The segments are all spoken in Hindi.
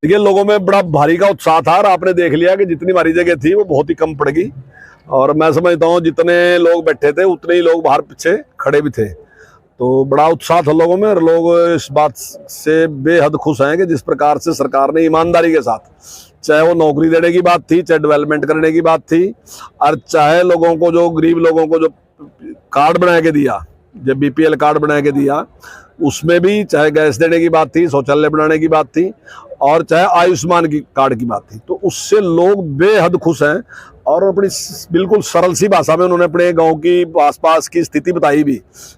देखिए, लोगों में बड़ा भारी का उत्साह था और आपने देख लिया कि जितनी हमारी जगह थी वो बहुत ही कम पड़ गई। और मैं समझता हूँ जितने लोग बैठे थे उतने ही लोग बाहर पीछे खड़े भी थे। तो बड़ा उत्साह था लोगों में और लोग इस बात से बेहद खुश हैं कि जिस प्रकार से सरकार ने ईमानदारी के साथ, चाहे वो नौकरी देने की बात थी, चाहे डेवलपमेंट करने की बात थी, और चाहे लोगों को जो गरीब लोगों को जो कार्ड बना के दिया, जब बीपीएल कार्ड बना के दिया, उसमें भी चाहे गैस देने की बात थी, शौचालय बनाने की बात थी, और चाहे आयुष्मान की कार्ड की बात थी, तो उससे लोग बेहद खुश हैं। और अपनी बिल्कुल सरल सी भाषा में उन्होंने अपने गांव की आसपास की स्थिति बताई भी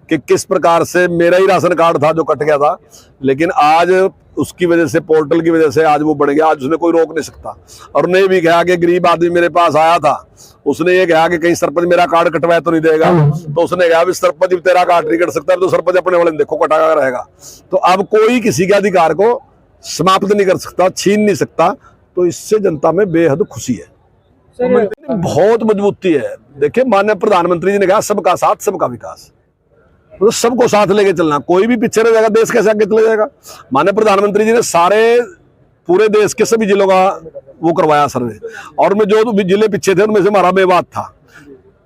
कि किस प्रकार से मेरा ही राशन कार्ड था जो कट गया था, लेकिन आज उसकी वजह से, पोर्टल की वजह से आज वो बढ़ गया। आज उसने कोई रोक नहीं सकता। और ने भी कहा कि गरीब आदमी मेरे पास आया था, उसने ये कहा कि कहीं सरपंच मेरा कार्ड कटवाया तो नहीं देगा, तो उसने कहा सरपंच तेरा कार्ड नहीं कट सकता, तो सरपंच अपने वाले देखो कटा रहेगा। तो अब कोई किसी के अधिकार को समाप्त नहीं कर सकता, छीन नहीं सकता। तो इससे जनता में बेहद खुशी है, बहुत मजबूती है। देखिए, माननीय प्रधानमंत्री जी ने कहा सबका साथ सबका विकास, तो सबको साथ लेके चलना, कोई भी पीछे रह जाएगा, देश कैसे आगे चले जाएगा। माननीय प्रधानमंत्री जी ने सारे पूरे देश के सभी जिलों का वो करवाया सर्वे, और उनमें जो जिले पीछे थे उनमें से हमारा मेवात था।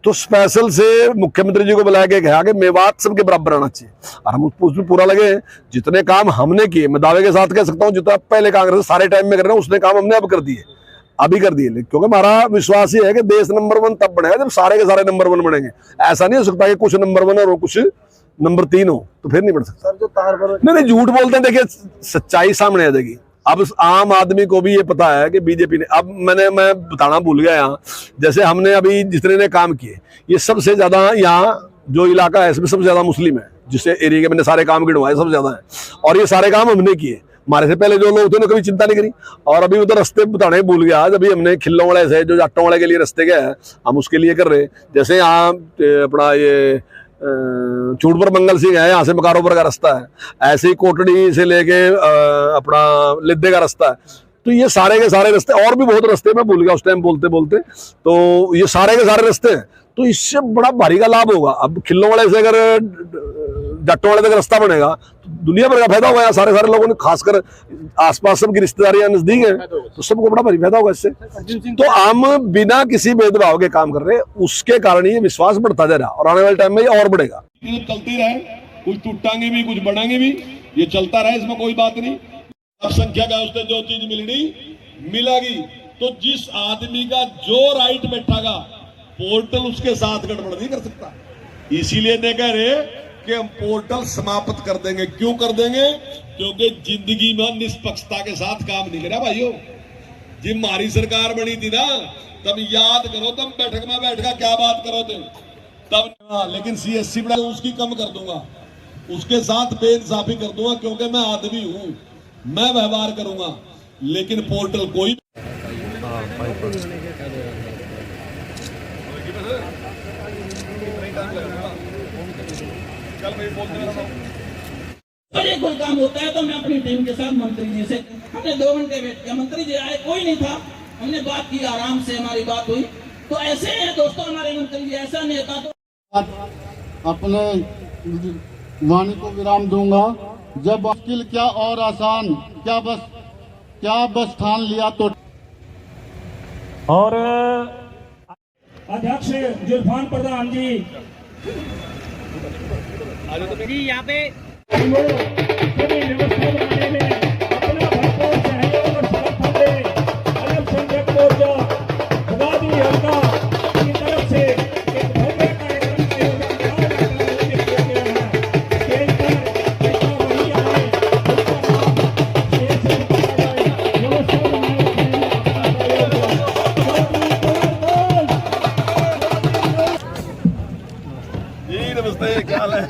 तो स्पेशल से मुख्यमंत्री जी को बुलाया के कहा कि मेवात सबके बराबर आना चाहिए, और हम उसमें पूरा लगे। जितने काम हमने किए, मैं दावे के साथ कह सकता हूँ, जितना पहले कांग्रेस सारे टाइम में कर रहे हैं उसने काम हमने अब कर दिए, अभी कर दिए। क्योंकि हमारा विश्वास ये है कि देश नंबर 1 तब बनेगा जब सारे के सारे नंबर 1 बनेंगे। ऐसा नहीं हो सकता कि कुछ नंबर 1 और कुछ नंबर 3 हो, तो फिर नहीं बन सकता। नहीं, झूठ बोलते हैं। देखिए, सच्चाई सामने आ जाएगी। अब आम आदमी को भी ये पता है कि बीजेपी ने, अब मैं बताना भूल गया यहाँ, जैसे हमने अभी जितने ने काम किए, ये सबसे ज्यादा यहाँ जो इलाका है इसमें सबसे ज्यादा मुस्लिम है, जिससे एरिया के मैंने सारे काम गिनवाए सबसे ज्यादा है। और ये सारे काम हमने किए। हमारे से पहले जो लोग थे उन्होंने कभी चिंता नहीं करी। और अभी उधर रास्ते बताने भूल गया, अभी हमने खिल्लों वाले से जो जाटों वाले के लिए रास्ते गए हैं, हम उसके लिए कर रहे। जैसे यहाँ अपना ये चूड़पुर मंगल सिंह है, यहाँ से मकारोबर का रास्ता है, ऐसे ही कोटड़ी से लेके अपना लिद्दे का रास्ता है। तो ये सारे के सारे रास्ते, और भी बहुत रास्ते मैं भूल गया उस टाइम बोलते बोलते, तो ये सारे के सारे रास्ते हैं। तो इससे बड़ा भारी का लाभ होगा। अब खिल्लों वाले से अगर जट्टों वाले तक रास्ता बनेगा तो दुनिया भर का फायदा होगा। सारे लोगों ने, खासकर आसपास सबकी रिश्तेदारियां नजदीक है, तो सबको बड़ा भारी फायदा होगा इससे। तो हम बिना किसी भेदभाव के काम कर रहे हैं, उसके कारण ये विश्वास बढ़ता जा रहा है, और आने वाले टाइम में ये और बढ़ेगा। चलती रहे, कुछ टूटेंगे भी, कुछ बढ़ेंगे भी, ये चलता रहे, इसमें कोई बात नहीं। अब संख्या का उससे जो चीज मिलनी मिलेगी। तो जिस आदमी का जो राइट बैठागा, पोर्टल उसके साथ गड़बड़ नहीं कर सकता। इसीलिए ने कह रहे कि हम पोर्टल समाप्त कर देंगे। क्यों कर देंगे? क्योंकि जिंदगी में निष्पक्षता के साथ काम नहीं करा भाइयों। जब हमारी सरकार बनी थी ना, तब याद करो, तुम बैठक में बैठकर क्या बात करो थे तब। लेकिन सीएससी बढ़ा उसकी कम कर दूंगा, उसके साथ बेइंसाफी कर दूंगा, क्योंकि मैं आदमी हूं, मैं व्यवहार करूंगा। लेकिन पोर्टल कोई कोई काम होता है तो मैं अपनी टीम के साथ मंत्री जी से, हमने 2 घंटे वेट किया, मंत्री जी आए, कोई नहीं था, हमने बात की, आराम से हमारी बात हुई। तो ऐसे हैं दोस्तों हमारे मंत्री जी, ऐसा नहीं होता। तो अपने वाणी को विराम दूंगा। जब मुश्किल क्या और आसान, क्या बस ठान लिया तो। और अध्यक्ष जुल्फान प्रधान जी यहाँ पे सभी व्यवस्था बनाने में अपना भरपूर सहयोग और समर्थन दे। अल्पसंख्यक मोर्चा खगादी हल्का की तरफ से एक भव्य कार्यक्रम का आयोजन किया गया है। स्टेज पर ऐसा वही आए उसका नाम स्टेज से बताया जाए। व्यवस्था जी नमस्ते, क्या हाल है?